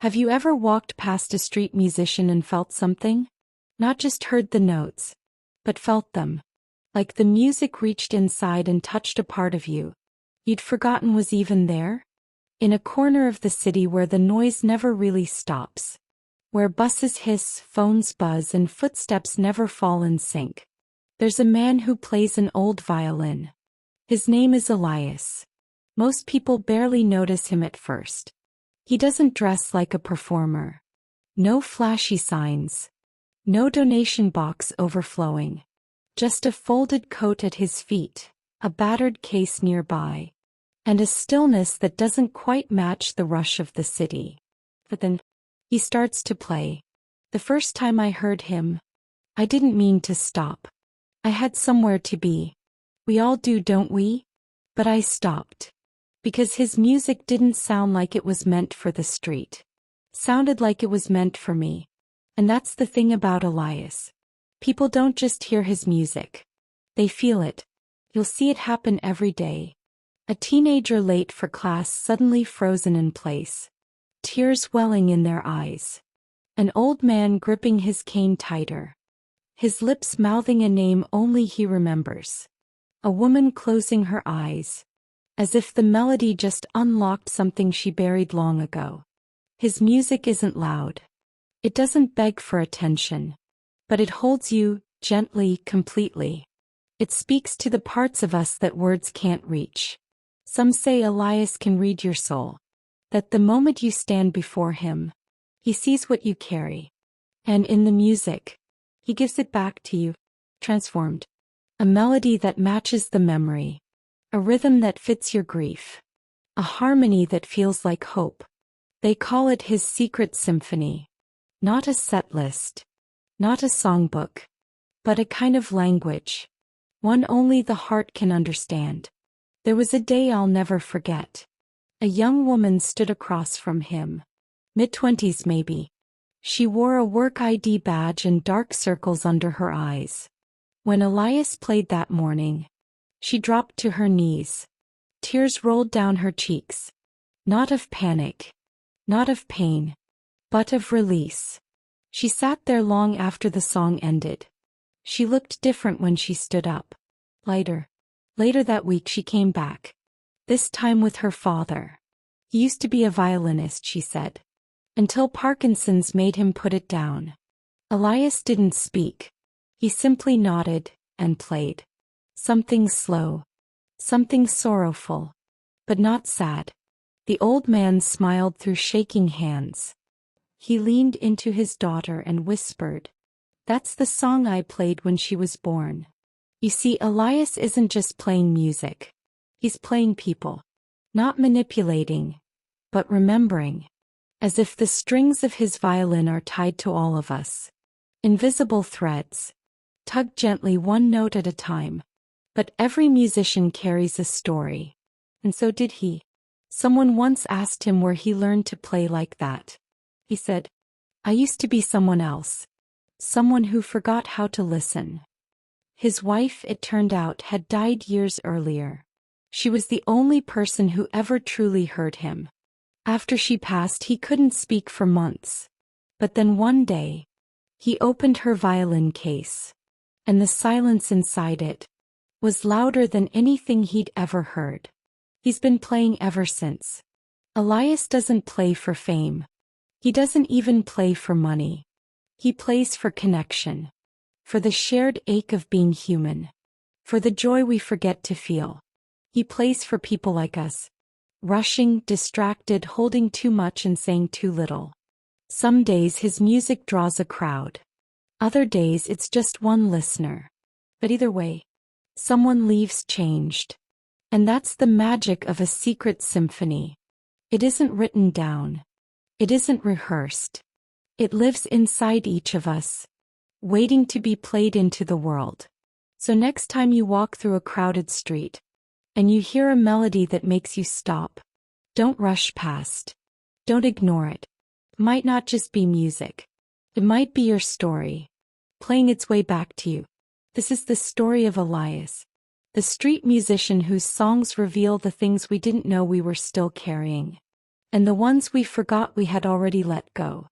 Have you ever walked past a street musician and felt something? Not just heard the notes, but felt them. Like the music reached inside and touched a part of you you'd forgotten was even there? In a corner of the city where the noise never really stops. Where buses hiss, phones buzz, and footsteps never fall in sync. There's a man who plays an old violin. His name is Elias. Most people barely notice him at first. He doesn't dress like a performer. No flashy signs. No donation box overflowing. Just a folded coat at his feet, a battered case nearby, and a stillness that doesn't quite match the rush of the city. But then, he starts to play. The first time I heard him, I didn't mean to stop. I had somewhere to be. We all do, don't we? But I stopped. Because his music didn't sound like it was meant for the street. Sounded like it was meant for me. And that's the thing about Elias. People don't just hear his music. They feel it. You'll see it happen every day. A teenager late for class suddenly frozen in place. Tears welling in their eyes. An old man gripping his cane tighter. His lips mouthing a name only he remembers. A woman closing her eyes. As if the melody just unlocked something she buried long ago. His music isn't loud. It doesn't beg for attention. But it holds you, gently, completely. It speaks to the parts of us that words can't reach. Some say Elias can read your soul. That the moment you stand before him, he sees what you carry. And in the music, he gives it back to you, transformed. A melody that matches the memory. A rhythm that fits your grief. A harmony that feels like hope. They call it his secret symphony. Not a set list. Not a songbook. But a kind of language. One only the heart can understand. There was a day I'll never forget. A young woman stood across from him. Mid-20s maybe. She wore a work ID badge and dark circles under her eyes. When Elias played that morning, she dropped to her knees. Tears rolled down her cheeks. Not of panic. Not of pain. But of release. She sat there long after the song ended. She looked different when she stood up. Lighter. Later that week she came back. This time with her father. He used to be a violinist, she said. Until Parkinson's made him put it down. Elias didn't speak. He simply nodded and played. Something slow. Something sorrowful. But not sad. The old man smiled through shaking hands. He leaned into his daughter and whispered, "That's the song I played when she was born." You see, Elias isn't just playing music. He's playing people. Not manipulating, but remembering. As if the strings of his violin are tied to all of us. Invisible threads. Tugged gently one note at a time. But every musician carries a story. And so did he. Someone once asked him where he learned to play like that. He said, "I used to be someone else. Someone who forgot how to listen." His wife, it turned out, had died years earlier. She was the only person who ever truly heard him. After she passed, he couldn't speak for months. But then one day, he opened her violin case. And the silence inside it was louder than anything he'd ever heard. He's been playing ever since. Elias doesn't play for fame. He doesn't even play for money. He plays for connection. For the shared ache of being human. For the joy we forget to feel. He plays for people like us. Rushing, distracted, holding too much and saying too little. Some days his music draws a crowd. Other days it's just one listener. But either way, someone leaves changed. And that's the magic of a secret symphony. It isn't written down. It isn't rehearsed. It lives inside each of us, waiting to be played into the world. So next time you walk through a crowded street, and you hear a melody that makes you stop, don't rush past. Don't ignore it. It might not just be music. It might be your story, playing its way back to you. This is the story of Elias, the street musician whose songs reveal the things we didn't know we were still carrying. and the ones we forgot we had already let go.